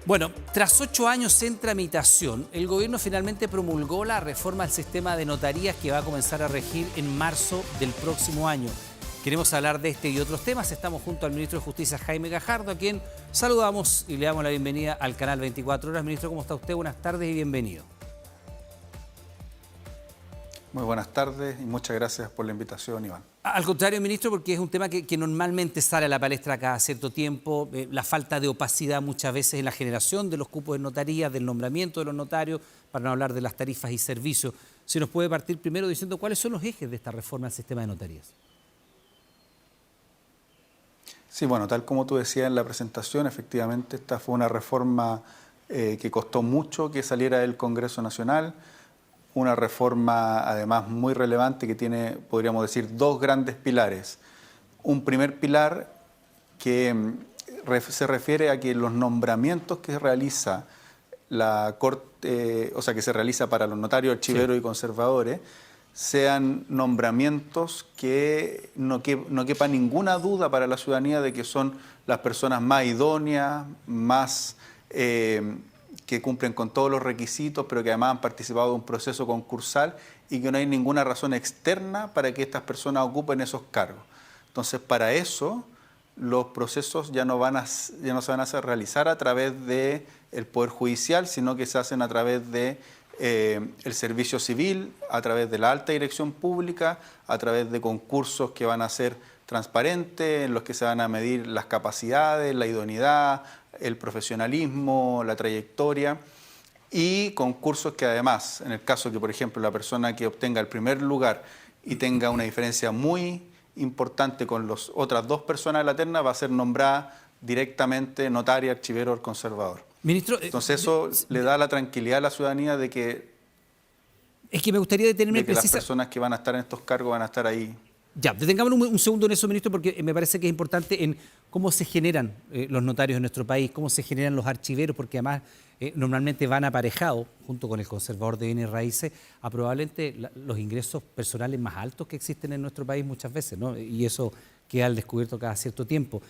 Bueno, tras 8 años en tramitación, el gobierno finalmente promulgó la reforma al sistema de notarías que va a comenzar a regir en marzo del próximo año. Queremos hablar de este y otros temas. Estamos junto al ministro de Justicia, Jaime Gajardo, a quien saludamos y le damos la bienvenida al canal 24 Horas. Ministro, ¿cómo está usted? Buenas tardes y bienvenido. Muy buenas tardes y muchas gracias por la invitación, Iván. Al contrario, ministro, porque es un tema que normalmente sale a la palestra cada cierto tiempo, la falta de opacidad muchas veces en la generación de los cupos de notaría, del nombramiento de los notarios, para no hablar de las tarifas y servicios. ¿Se nos puede partir primero diciendo cuáles son los ejes de esta reforma al sistema de notarías? Sí, bueno, tal como tú decías en la presentación, efectivamente esta fue una reforma que costó mucho que saliera del Congreso Nacional. Una reforma además muy relevante que tiene, podríamos decir, dos grandes pilares. Un primer pilar que se refiere a que los nombramientos que realiza la Corte, o sea, que se realiza para los notarios, archiveros y conservadores, sean nombramientos que no quepa ninguna duda para la ciudadanía de que son las personas más idóneas, más que cumplen con todos los requisitos, pero que además han participado de un proceso concursal y que no hay ninguna razón externa para que estas personas ocupen esos cargos. Entonces, para eso, los procesos ya no se van a realizar a través del Poder Judicial, sino que se hacen a través de el Servicio Civil, a través de la alta dirección pública, a través de concursos que van a ser transparentes, en los que se van a medir las capacidades, la idoneidad, el profesionalismo, la trayectoria, y concursos que además, en el caso que, por ejemplo, la persona que obtenga el primer lugar y tenga una diferencia muy importante con las otras dos personas de la terna, va a ser nombrada directamente notaria, archivero o conservador. Ministro, entonces eso le da la tranquilidad a la ciudadanía de que, es que me gustaría detenerme las personas que van a estar en estos cargos van a estar ahí. Ya, detengámonos un segundo en eso, ministro, porque me parece que es importante en cómo se generan los notarios en nuestro país, cómo se generan los archiveros, porque además normalmente van aparejados, junto con el conservador de bienes raíces, a probablemente los ingresos personales más altos que existen en nuestro país muchas veces, ¿no? Y eso queda al descubierto cada cierto tiempo.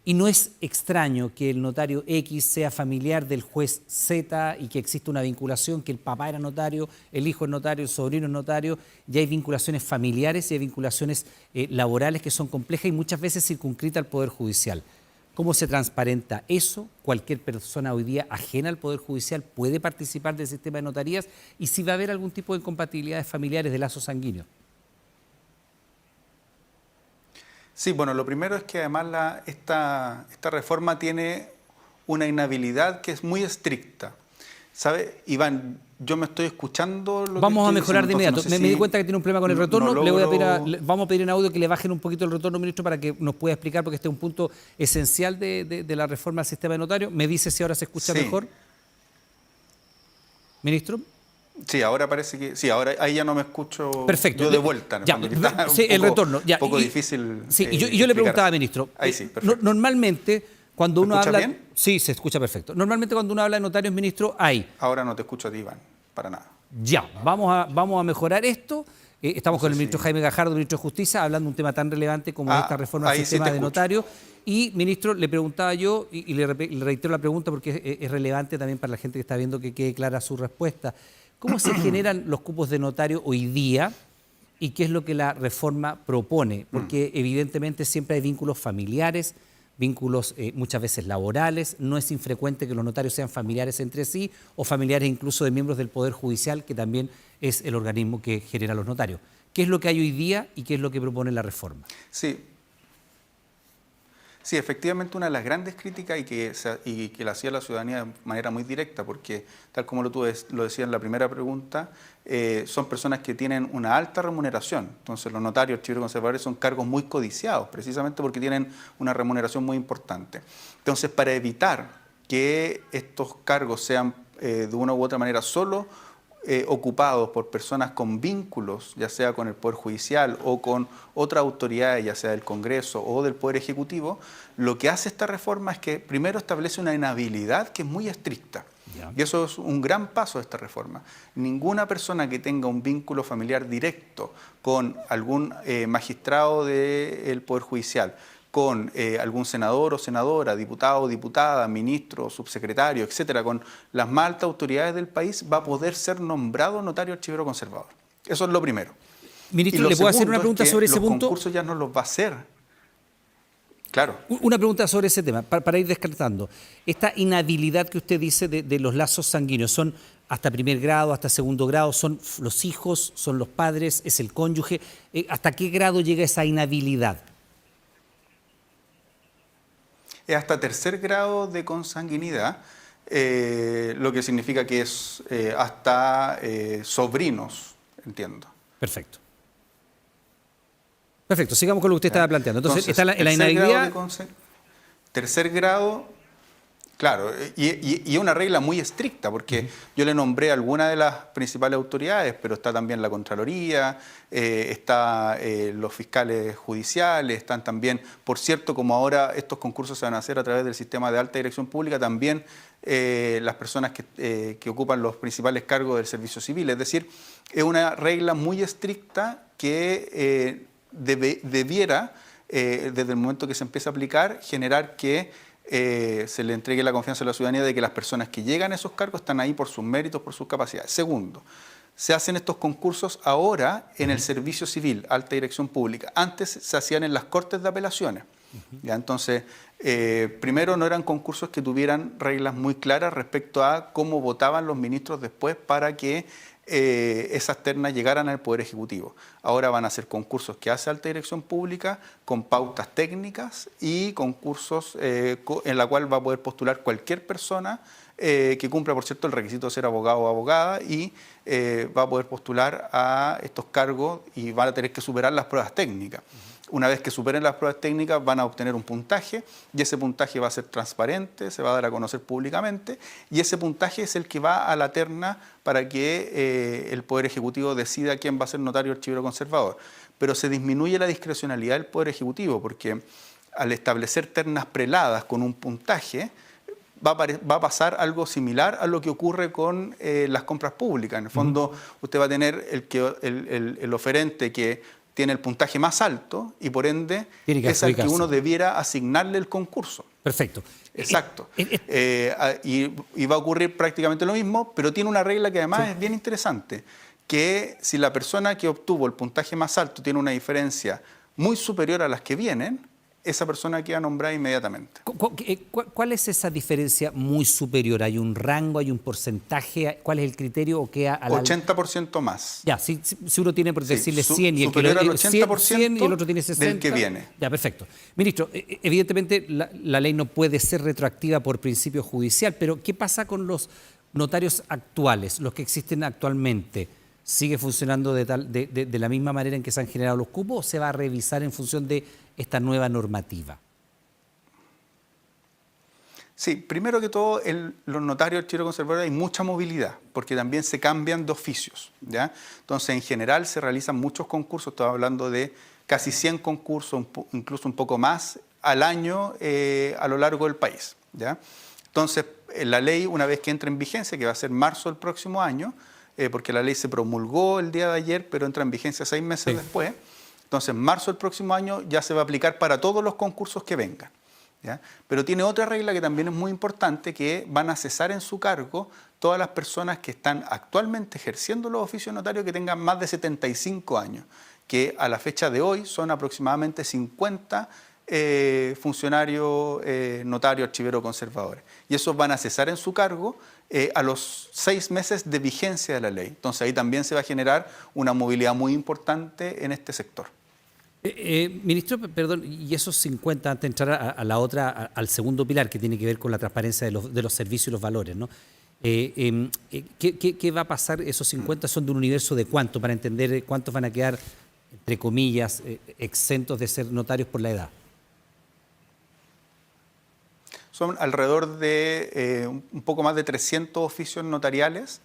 Y no es extraño que el notario X sea familiar del juez Z y que exista una vinculación, que el papá era notario, el hijo es notario, el sobrino es notario, y hay vinculaciones familiares y hay vinculaciones laborales que son complejas y muchas veces circunscritas al Poder Judicial. ¿Cómo se transparenta eso? ¿Cualquier persona hoy día ajena al Poder Judicial puede participar del sistema de notarías? ¿Y si va a haber algún tipo de incompatibilidades familiares de lazos sanguíneos? Sí, bueno, lo primero es que además esta reforma tiene una inhabilidad que es muy estricta. ¿Sabe, Iván? Yo me estoy escuchando. Vamos a mejorar de inmediato. Me di cuenta que tiene un problema con el retorno. Vamos a pedir en audio que le bajen un poquito el retorno, ministro, para que nos pueda explicar, porque este es un punto esencial de la reforma al sistema de notario. ¿Me dice si ahora se escucha mejor? ¿Ministro? Sí, ahora parece que... Sí, ahora ahí ya no me escucho. Perfecto. Yo de vuelta. ¿No? Ya, sí, el retorno. Ya. Un poco difícil. Sí, y yo le preguntaba, ministro. Ahí sí, perfecto. Normalmente, cuando uno habla... bien? Sí, se escucha perfecto. Normalmente cuando uno habla de notarios, ministro, hay... Ahora no te escucho a ti, Iván, para nada. Ya, vamos a mejorar esto. Estamos con el ministro Jaime Gajardo, ministro de Justicia, hablando de un tema tan relevante como esta reforma al sistema de notarios. Y, ministro, le preguntaba yo, y le reitero la pregunta porque es relevante también para la gente que está viendo, que quede clara su respuesta. ¿Cómo se generan los cupos de notario hoy día y qué es lo que la reforma propone? Porque evidentemente siempre hay vínculos familiares, vínculos muchas veces laborales. No es infrecuente que los notarios sean familiares entre sí o familiares incluso de miembros del Poder Judicial, que también es el organismo que genera los notarios. ¿Qué es lo que hay hoy día y qué es lo que propone la reforma? Sí, efectivamente una de las grandes críticas y que la hacía la ciudadanía de manera muy directa, porque tal como tú lo decías en la primera pregunta, son personas que tienen una alta remuneración. Entonces los notarios, archiveros y conservadores son cargos muy codiciados, precisamente porque tienen una remuneración muy importante. Entonces, para evitar que estos cargos sean de una u otra manera solo ocupados por personas con vínculos, ya sea con el Poder Judicial o con otras autoridades, ya sea del Congreso o del Poder Ejecutivo, lo que hace esta reforma es que primero establece una inhabilidad que es muy estricta. Y eso es un gran paso de esta reforma. Ninguna persona que tenga un vínculo familiar directo con algún magistrado del Poder Judicial, con algún senador o senadora, diputado o diputada, ministro, subsecretario, etcétera, con las más altas autoridades del país, va a poder ser nombrado notario archivero conservador. Eso es lo primero. Ministro, ¿le puedo hacer una pregunta sobre ese punto? Los concursos ya no los va a hacer. Claro. Una pregunta sobre ese tema, para ir descartando. Esta inhabilidad que usted dice de los lazos sanguíneos, ¿son hasta primer grado, hasta segundo grado? ¿Son los hijos, son los padres, es el cónyuge? ¿Hasta qué grado llega esa inhabilidad? Es hasta tercer grado de consanguinidad, lo que significa que es hasta sobrinos, entiendo. Perfecto. Perfecto, sigamos con lo que usted estaba planteando. Entonces está la tercer inhabilidad. Tercer grado, claro, y una regla muy estricta, porque yo le nombré a algunas de las principales autoridades, pero está también la Contraloría, está los fiscales judiciales, están también, por cierto, como ahora estos concursos se van a hacer a través del sistema de alta dirección pública, también las personas que ocupan los principales cargos del servicio civil. Es decir, es una regla muy estricta que debiera, desde el momento que se empieza a aplicar, generar que se le entregue la confianza a la ciudadanía de que las personas que llegan a esos cargos están ahí por sus méritos, por sus capacidades. Segundo, se hacen estos concursos ahora en el servicio civil, alta dirección pública. Antes se hacían en las cortes de apelaciones. ¿Ya? Entonces, primero no eran concursos que tuvieran reglas muy claras respecto a cómo votaban los ministros después para que esas ternas llegaran al Poder Ejecutivo. Ahora van a ser concursos que hace alta dirección pública con pautas técnicas y concursos en la cual va a poder postular cualquier persona que cumpla, por cierto, el requisito de ser abogado o abogada y va a poder postular a estos cargos y van a tener que superar las pruebas técnicas. Una vez que superen las pruebas técnicas van a obtener un puntaje y ese puntaje va a ser transparente, se va a dar a conocer públicamente y ese puntaje es el que va a la terna para que el Poder Ejecutivo decida quién va a ser notario archivero conservador. Pero se disminuye la discrecionalidad del Poder Ejecutivo porque al establecer ternas preladas con un puntaje va a pasar algo similar a lo que ocurre con las compras públicas. En el fondo usted va a tener el oferente que tiene el puntaje más alto y por ende es al que uno debiera asignarle el concurso. Perfecto. Exacto. Y va a ocurrir prácticamente lo mismo, pero tiene una regla que además es bien interesante, que si la persona que obtuvo el puntaje más alto tiene una diferencia muy superior a las que vienen, esa persona queda nombrada inmediatamente. ¿Cuál es esa diferencia muy superior? ¿Hay un rango, hay un porcentaje? ¿Cuál es el criterio? ¿O queda a 80% más. Ya, si uno tiene, por decirle, 100 y el superior al 80% 100 y el otro tiene 60. Del que viene. Ya, perfecto. Ministro, evidentemente la ley no puede ser retroactiva por principio judicial, pero ¿qué pasa con los notarios actuales, los que existen actualmente? ¿Sigue funcionando de la misma manera en que se han generado los cupos o se va a revisar en función de esta nueva normativa? Sí, primero que todo, los notarios archiveros conservadores hay mucha movilidad, porque también se cambian de oficios, ¿ya? Entonces, en general se realizan muchos concursos, estamos hablando de casi 100 concursos, incluso un poco más, al año a lo largo del país, ¿ya? Entonces, la ley, una vez que entre en vigencia, que va a ser marzo del próximo año, porque la ley se promulgó el día de ayer, pero entra en vigencia 6 meses después. Entonces, en marzo del próximo año ya se va a aplicar para todos los concursos que vengan, ¿ya? Pero tiene otra regla que también es muy importante, que van a cesar en su cargo todas las personas que están actualmente ejerciendo los oficios notarios que tengan más de 75 años, que a la fecha de hoy son aproximadamente 50 funcionarios notarios, archiveros, conservadores. Y esos van a cesar en su cargo a los 6 meses de vigencia de la ley. Entonces ahí también se va a generar una movilidad muy importante en este sector. Ministro, perdón, y esos 50, antes de entrar a la otra, al segundo pilar, que tiene que ver con la transparencia de los servicios y los valores, ¿no? ¿Qué va a pasar? ¿Esos 50 son de un universo de cuánto, para entender cuántos van a quedar, entre comillas, exentos de ser notarios por la edad? Son alrededor de un poco más de 300 oficios notariales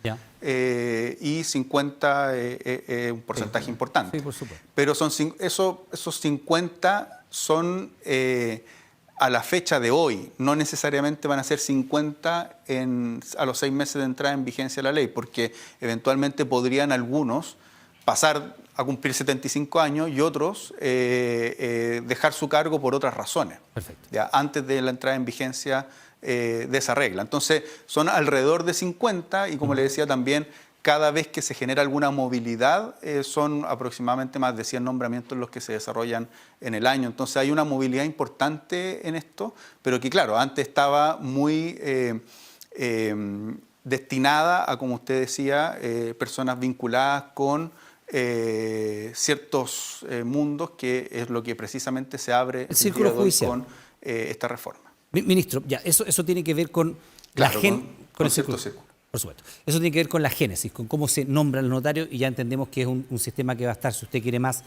y 50 un porcentaje importante. Sí, por supuesto. Pero esos 50 son a la fecha de hoy, no necesariamente van a ser 50 a los 6 meses de entrada en vigencia de la ley, porque eventualmente podrían algunos pasar a cumplir 75 años y otros dejar su cargo por otras razones. Perfecto. ¿Ya? Antes de la entrada en vigencia de esa regla. Entonces, son alrededor de 50 y como le decía también, cada vez que se genera alguna movilidad, son aproximadamente más de 100 nombramientos los que se desarrollan en el año. Entonces hay una movilidad importante en esto, pero que claro, antes estaba muy destinada a, como usted decía, personas vinculadas con ciertos mundos, que es lo que precisamente se abre el círculo judicial con esta reforma. Ministro, ya, eso tiene que ver con Claro, con el cierto círculo. círculo. Por supuesto. Eso tiene que ver con la génesis, con cómo se nombra el notario, y ya entendemos que es un sistema que va a estar, si usted quiere, más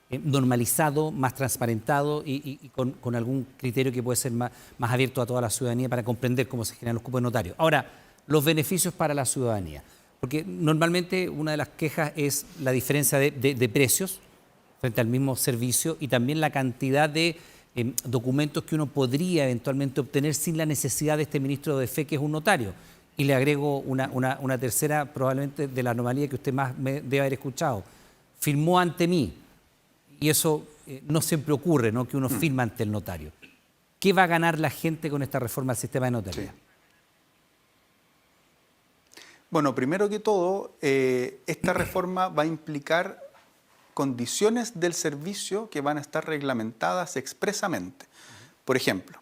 normalizado, más transparentado y con algún criterio que puede ser más abierto a toda la ciudadanía para comprender cómo se generan los cupos de notario. Ahora, los beneficios para la ciudadanía. Porque normalmente una de las quejas es la diferencia de precios frente al mismo servicio y también la cantidad de documentos que uno podría eventualmente obtener sin la necesidad de este ministro de fe, que es un notario. Y le agrego una tercera, probablemente de la anomalía que usted más me debe haber escuchado. Firmó ante mí, y eso no siempre ocurre, ¿no? Que uno firma ante el notario. ¿Qué va a ganar la gente con esta reforma al sistema de notaría? Sí. Bueno, primero que todo, esta reforma va a implicar condiciones del servicio que van a estar reglamentadas expresamente. Por ejemplo,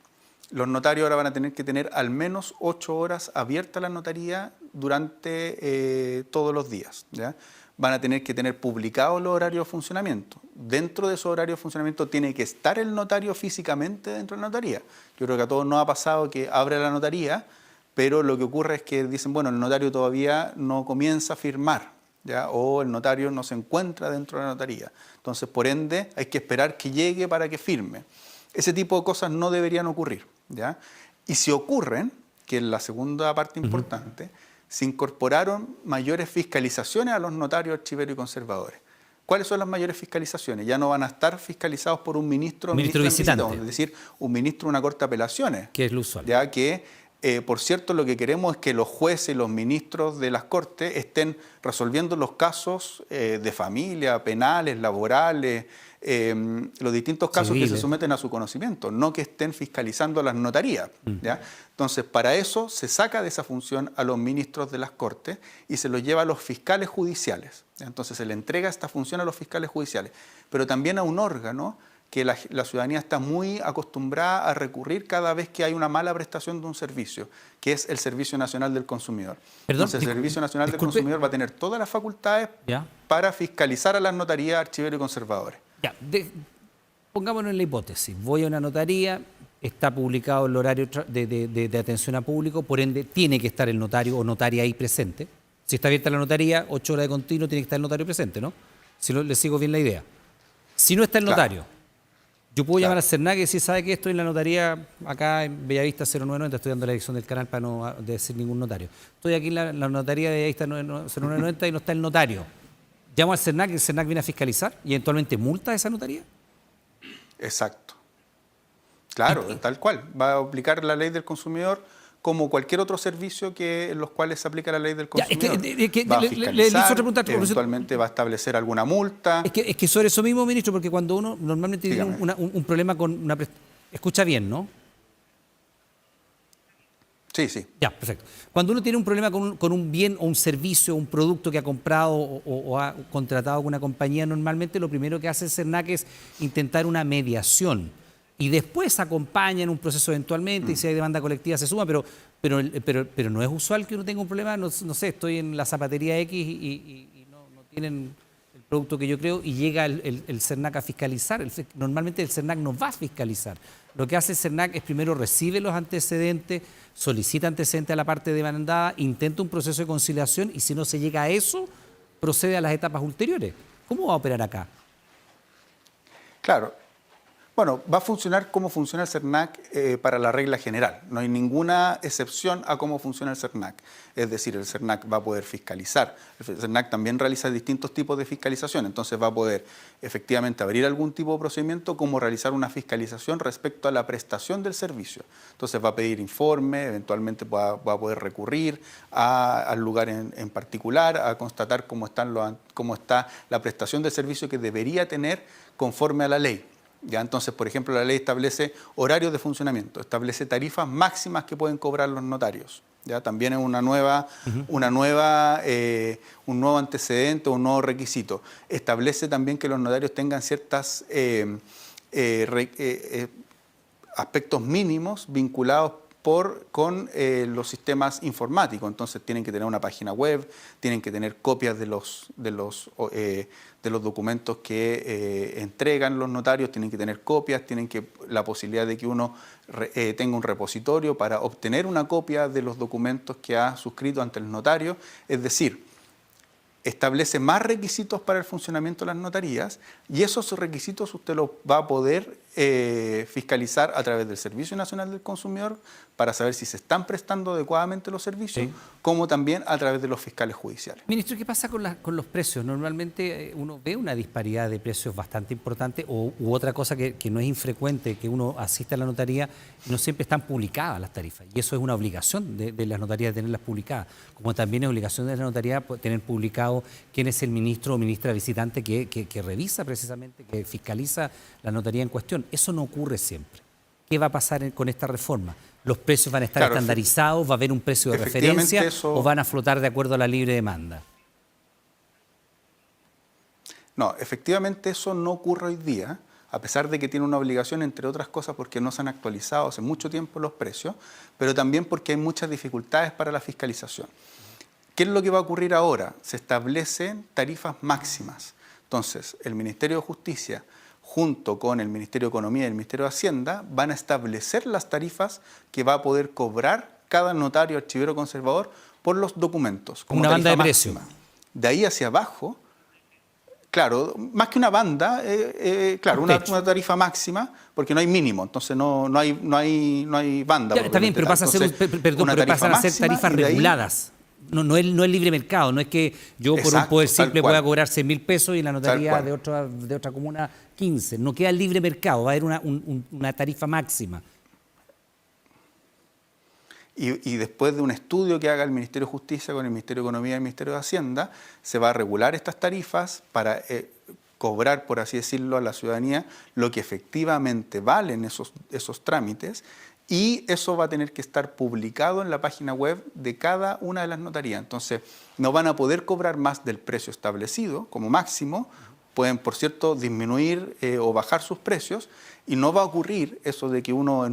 los notarios ahora van a tener que tener al menos 8 horas abierta la notaría durante todos los días, ¿ya? Van a tener que tener publicados los horarios de funcionamiento. Dentro de esos horarios de funcionamiento tiene que estar el notario físicamente dentro de la notaría. Yo creo que a todos nos ha pasado que abre la notaría, pero lo que ocurre es que dicen, bueno, el notario todavía no comienza a firmar, ¿ya? O el notario no se encuentra dentro de la notaría. Entonces, por ende, hay que esperar que llegue para que firme. Ese tipo de cosas no deberían ocurrir, ¿ya? Y si ocurren, que es la segunda parte importante, se incorporaron mayores fiscalizaciones a los notarios, archiveros y conservadores. ¿Cuáles son las mayores fiscalizaciones? Ya no van a estar fiscalizados por un ministro visitante, es decir, un ministro de una corte de apelaciones. Que es lo usual. Ya que, por cierto, lo que queremos es que los jueces y los ministros de las cortes estén resolviendo los casos de familia, penales, laborales, los distintos casos civiles que se someten a su conocimiento, no que estén fiscalizando las notarías, ¿ya? Entonces, para eso se saca de esa función a los ministros de las cortes y se los lleva a los fiscales judiciales, ¿ya? Entonces se le entrega esta función a los fiscales judiciales, pero también a un órgano que la ciudadanía está muy acostumbrada a recurrir cada vez que hay una mala prestación de un servicio, que es el Servicio Nacional del Consumidor. Perdón, entonces, el Servicio Nacional del Consumidor va a tener todas las facultades ¿ya? para fiscalizar a las notarías, archiveros y conservadores. Ya, pongámonos en la hipótesis. Voy a una notaría, está publicado el horario de atención a público, por ende tiene que estar el notario o notaria ahí presente. Si está abierta la notaría, 8 horas de continuo, tiene que estar el notario presente, ¿no? Si le sigo bien la idea. Si no está el notario, yo puedo llamar al CERNAC y decir, ¿sabe qué? Estoy en la notaría acá en Bellavista 0990, estoy dando la dirección del canal para no decir ningún notario. Estoy aquí en la notaría de Bellavista 0990 y no está el notario. Llamo al CERNAC y el CERNAC viene a fiscalizar y eventualmente multa a esa notaría. Exacto. Claro, tal cual. Va a aplicar la ley del consumidor como cualquier otro servicio en los cuales se aplica la ley del consumidor. Va a fiscalizar, eventualmente va a establecer alguna multa. Es que sobre eso mismo, ministro, porque cuando uno normalmente tiene un problema con una... Escucha bien, ¿no? Sí, sí. Ya, perfecto. Cuando uno tiene un problema con un bien o un servicio, un producto que ha comprado o ha contratado con una compañía, normalmente lo primero que hace el CERNAC es intentar una mediación y después acompaña en un proceso eventualmente y si hay demanda colectiva se suma, pero no es usual que uno tenga un problema, no sé, estoy en la zapatería X y no tienen el producto que yo creo y llega el CERNAC a fiscalizar. Normalmente el CERNAC no va a fiscalizar. Lo que hace el CERNAC es primero recibe los antecedentes, solicita antecedentes a la parte demandada, intenta un proceso de conciliación y si no se llega a eso, procede a las etapas ulteriores. ¿Cómo va a operar acá? Claro. Bueno, va a funcionar como funciona el CERNAC para la regla general. No hay ninguna excepción a cómo funciona el CERNAC. Es decir, el CERNAC va a poder fiscalizar. El CERNAC también realiza distintos tipos de fiscalización, entonces va a poder efectivamente abrir algún tipo de procedimiento como realizar una fiscalización respecto a la prestación del servicio. Entonces va a pedir informe, eventualmente va a poder recurrir al lugar en particular, a constatar cómo está la prestación del servicio que debería tener conforme a la ley. ¿Ya? Entonces, por ejemplo, la ley establece horarios de funcionamiento, establece tarifas máximas que pueden cobrar los notarios. ¿Ya? También es un nuevo antecedente, un nuevo requisito. Establece también que los notarios tengan ciertos aspectos mínimos vinculados con los sistemas informáticos. Entonces tienen que tener una página web, tienen que tener copias de los documentos que entregan los notarios, tienen que tener copias, la posibilidad de que uno tenga un repositorio para obtener una copia de los documentos que ha suscrito ante el notario. Es decir, establece más requisitos para el funcionamiento de las notarías y esos requisitos usted los va a poder fiscalizar a través del Servicio Nacional del Consumidor para saber si se están prestando adecuadamente los servicios, sí, como también a través de los fiscales judiciales. Ministro, ¿qué pasa con los precios? Normalmente uno ve una disparidad de precios bastante importante u otra cosa que no es infrecuente, que uno asiste a la notaría y no siempre están publicadas las tarifas. Y eso es una obligación de las notarías tenerlas publicadas, como también es obligación de la notaría tener publicado quién es el ministro o ministra visitante que revisa precisamente, que fiscaliza la notaría en cuestión. Eso no ocurre siempre. ¿Qué va a pasar con esta reforma? ¿Los precios van a estar estandarizados? ¿Va a haber un precio de referencia o van a flotar de acuerdo a la libre demanda? No, efectivamente eso no ocurre hoy día, a pesar de que tiene una obligación, entre otras cosas, porque no se han actualizado hace mucho tiempo los precios, pero también porque hay muchas dificultades para la fiscalización. ¿Qué es lo que va a ocurrir ahora? Se establecen tarifas máximas. Entonces, el Ministerio de Justicia, junto con el Ministerio de Economía y el Ministerio de Hacienda, van a establecer las tarifas que va a poder cobrar cada notario, archivero, conservador por los documentos. Como una banda de precio. De ahí hacia abajo, claro, más que una banda, claro, una tarifa máxima, porque no hay mínimo, entonces no hay banda. Ya, está bien, pero pasa a ser, pasan a ser tarifas reguladas. No es libre mercado, no es que yo por un poder simple pueda cobrar 6.000 pesos y la notaría de otra comuna 15. No queda libre mercado, va a haber una tarifa máxima. Y después de un estudio que haga el Ministerio de Justicia con el Ministerio de Economía y el Ministerio de Hacienda, se va a regular estas tarifas para cobrar, por así decirlo, a la ciudadanía lo que efectivamente valen esos trámites. Y eso va a tener que estar publicado en la página web de cada una de las notarías. Entonces, no van a poder cobrar más del precio establecido como máximo. Pueden, por cierto, disminuir o bajar sus precios. Y no va a ocurrir eso de que uno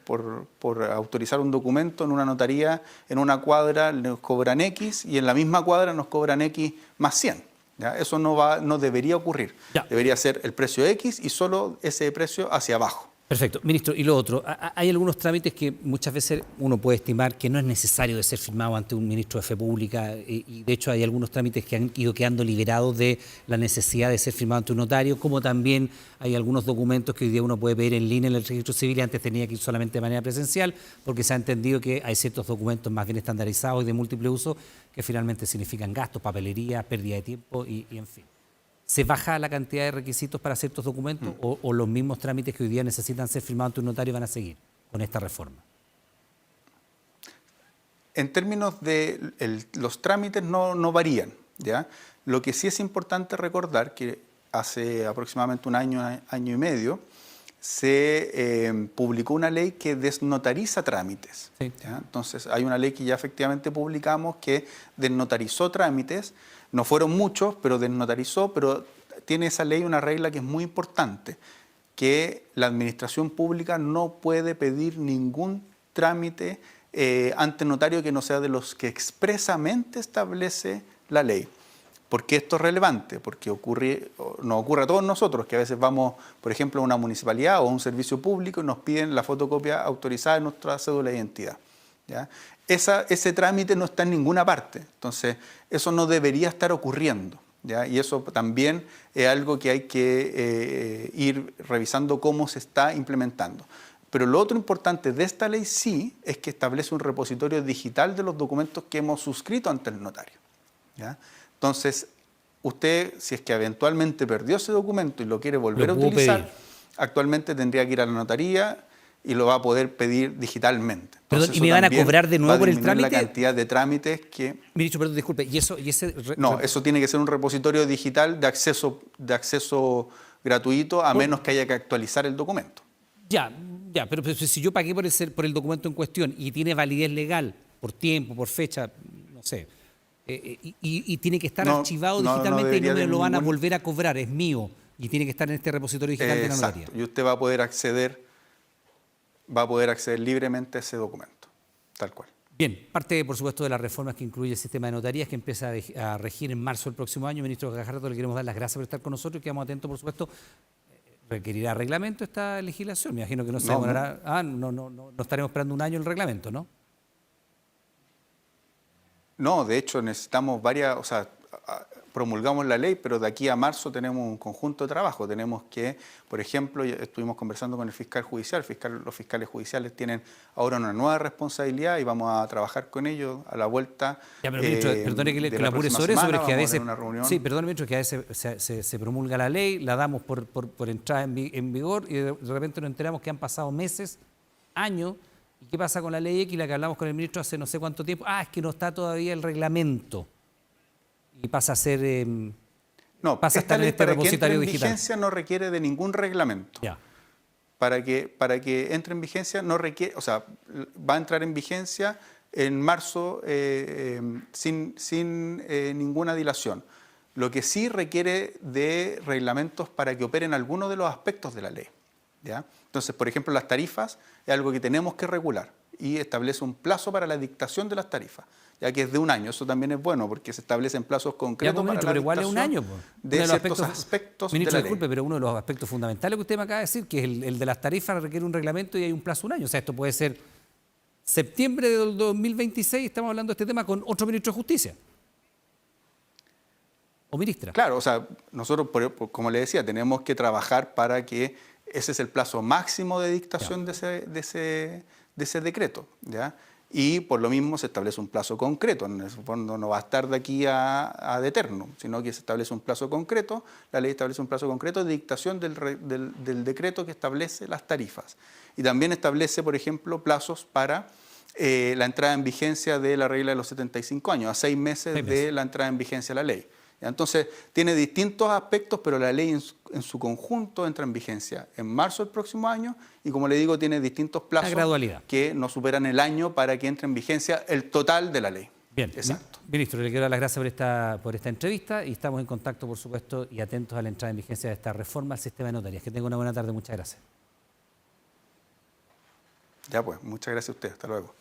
por autorizar un documento en una notaría, en una cuadra nos cobran X y en la misma cuadra nos cobran X más 100. ¿Ya? Eso no debería ocurrir. Ya. Debería ser el precio X y solo ese precio hacia abajo. Perfecto. Ministro, y lo otro, hay algunos trámites que muchas veces uno puede estimar que no es necesario de ser firmado ante un ministro de Fe Pública y de hecho hay algunos trámites que han ido quedando liberados de la necesidad de ser firmado ante un notario, como también hay algunos documentos que hoy día uno puede pedir en línea en el registro civil y antes tenía que ir solamente de manera presencial porque se ha entendido que hay ciertos documentos más bien estandarizados y de múltiple uso que finalmente significan gastos, papelería, pérdida de tiempo y en fin. ¿Se baja la cantidad de requisitos para ciertos documentos o los mismos trámites que hoy día necesitan ser firmados ante un notario van a seguir con esta reforma? En términos de los trámites no varían, ¿ya? Lo que sí es importante recordar que hace aproximadamente un año y medio se publicó una ley que desnotariza trámites. Sí. ¿Ya? Entonces hay una ley que ya efectivamente publicamos que desnotarizó trámites. No fueron muchos, pero desnotarizó, pero tiene esa ley una regla que es muy importante, que la administración pública no puede pedir ningún trámite ante notario que no sea de los que expresamente establece la ley. ¿Por qué esto es relevante? Porque nos ocurre a todos nosotros, que a veces vamos, por ejemplo, a una municipalidad o a un servicio público y nos piden la fotocopia autorizada de nuestra cédula de identidad. ¿Ya? Ese trámite no está en ninguna parte, entonces eso no debería estar ocurriendo. ¿ya? Y eso también es algo que hay que ir revisando cómo se está implementando. Pero lo otro importante de esta ley sí es que establece un repositorio digital de los documentos que hemos suscrito ante el notario, ¿ya? Entonces, usted, si es que eventualmente perdió ese documento y lo quiere volver a utilizar, pedir. Actualmente tendría que ir a la notaría y lo va a poder pedir digitalmente. Perdón, ¿y me van a cobrar de nuevo por el trámite? La cantidad de trámites que... Ministro, perdón, disculpe, No, eso tiene que ser un repositorio digital de acceso gratuito, a menos que haya que actualizar el documento. Ya, pero si yo pagué por el documento en cuestión y tiene validez legal, por tiempo, por fecha, no sé, y tiene que estar archivado digitalmente y no me lo van a volver a cobrar, es mío, y tiene que estar en este repositorio digital de la notaría. Exacto, y usted va a poder acceder libremente a ese documento, tal cual. Bien, parte, por supuesto, de las reformas que incluye el sistema de notarías que empieza a regir en marzo del próximo año. Ministro Gajardo, le queremos dar las gracias por estar con nosotros y quedamos atentos, por supuesto. ¿Requerirá reglamento esta legislación? Me imagino que no se demorará. No estaremos esperando un año el reglamento, ¿no? No, de hecho necesitamos promulgamos la ley, pero de aquí a marzo tenemos un conjunto de trabajo. Tenemos que, por ejemplo, estuvimos conversando con el fiscal judicial. Los fiscales judiciales tienen ahora una nueva responsabilidad y vamos a trabajar con ellos a la vuelta. Ya, pero ministro, perdone que le apure sobre eso, pero es que a veces... Sí, perdone, ministro, que a veces se promulga la ley, la damos por entrada en vigor y de repente nos enteramos que han pasado meses, años. ¿Y qué pasa con la ley X, la que hablamos con el ministro hace no sé cuánto tiempo? Es que no está todavía el reglamento. Y pasa a ser... pasa a estar en este repositorio digital. Vigencia no requiere de ningún reglamento. Ya. Para que entre en vigencia no requiere, va a entrar en vigencia en marzo sin ninguna dilación. Lo que sí requiere de reglamentos para que operen algunos de los aspectos de la ley, ¿ya? Entonces, por ejemplo, las tarifas es algo que tenemos que regular y establece un plazo para la dictación de las tarifas, ya que es de un año. Eso también es bueno porque se establecen plazos concretos para la pero igual es un año, de ciertos aspectos ministro, de la disculpe, ley. pero uno de los aspectos fundamentales que usted me acaba de decir, que es el de las tarifas, requiere un reglamento y hay un plazo de un año. O sea, esto puede ser septiembre del 2026, estamos hablando de este tema con otro ministro de Justicia. O ministra. Claro, nosotros, como le decía, tenemos que trabajar para que ese es el plazo máximo de dictación de ese decreto, ¿ya? Y por lo mismo se establece un plazo concreto. En el fondo no va a estar de aquí a de eterno, sino que se establece un plazo concreto. La ley establece un plazo concreto de dictación del decreto que establece las tarifas. Y también establece, por ejemplo, plazos para la entrada en vigencia de la regla de los 75 años, a 6 meses de la entrada en vigencia de la ley. Entonces, tiene distintos aspectos, pero la ley en su conjunto entra en vigencia en marzo del próximo año y, como le digo, tiene distintos plazos que no superan el año para que entre en vigencia el total de la ley. Bien, exacto. Ministro, le quiero dar las gracias por esta entrevista y estamos en contacto, por supuesto, y atentos a la entrada en vigencia de esta reforma al sistema de notarías. Que tenga una buena tarde. Muchas gracias. Ya pues, muchas gracias a usted. Hasta luego.